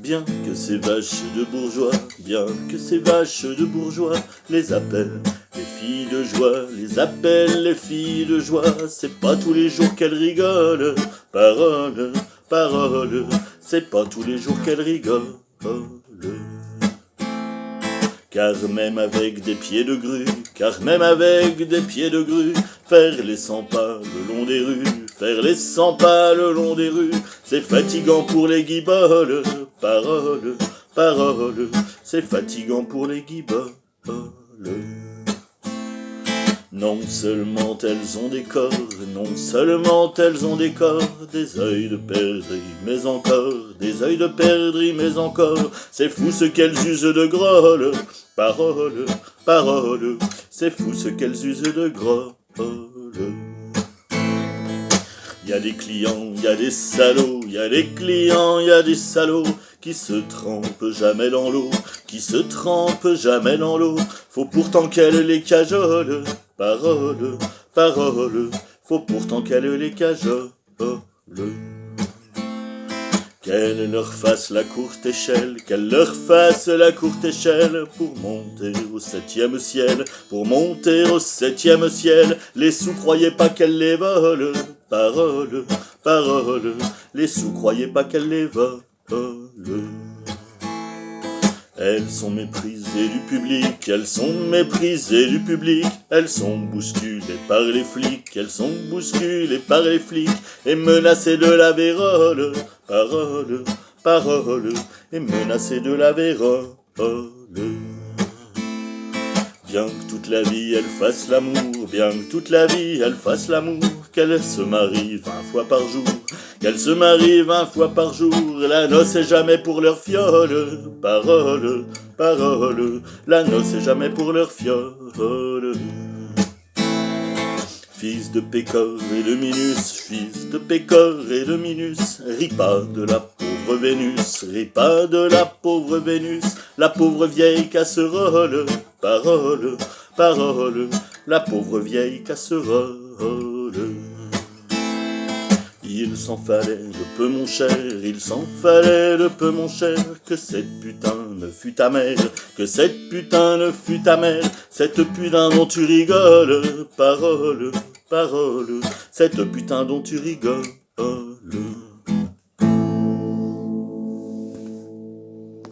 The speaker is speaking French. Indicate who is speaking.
Speaker 1: Bien que ces vaches de bourgeois, bien que ces vaches de bourgeois les appellent les filles de joie, les appellent les filles de joie. C'est pas tous les jours qu'elles rigolent, parole, parole, c'est pas tous les jours qu'elles rigolent. Car même avec des pieds de grue, car même avec des pieds de grue, faire les 100 pas le long des rues, faire les 100 pas le long des rues, c'est fatigant pour les guiboles, parole, parole, c'est fatigant pour les guiboles. Non seulement elles ont des corps, non seulement elles ont des corps, des œils de perdrix, mais encore, des œils de perdrix, mais encore, c'est fou ce qu'elles usent de grolle, parole, parole, c'est fou ce qu'elles usent de grolle. Y a des clients, y a des salauds, y a des clients, y a des salauds qui se trempent jamais dans l'eau, qui se trempent jamais dans l'eau. Faut pourtant qu'elle les cajole, parole, parole, faut pourtant qu'elle les cajole. Qu'elle leur fasse la courte échelle, qu'elle leur fasse la courte échelle pour monter au 7e ciel, pour monter au 7e ciel. Les sous croyaient pas qu'elle les vole, parole, parole, les sous croyaient pas qu'elle les vole. Elles sont méprisées du public, elles sont méprisées du public, elles sont bousculées par les flics, elles sont bousculées par les flics, et menacées de la vérole, parole, parole, et menacées de la vérole. Bien que toute la vie elle fasse l'amour, bien que toute la vie elle fasse l'amour, qu'elle se marie 20 fois par jour, qu'elle se marie 20 fois par jour, la noce est jamais pour leur fiole, parole, parole, la noce est jamais pour leur fiole. Fils de Pécor et de Minus, fils de Pécor et de Minus, ris pas de la pauvre Vénus, ris pas de la pauvre Vénus, la pauvre vieille casserole, parole, parole, la pauvre vieille casserole. Il s'en fallait de peu mon cher, il s'en fallait de peu mon cher, que cette putain ne fût ta mère, que cette putain ne fût ta mère, cette putain dont tu rigoles, parole, parole, cette putain dont tu rigoles.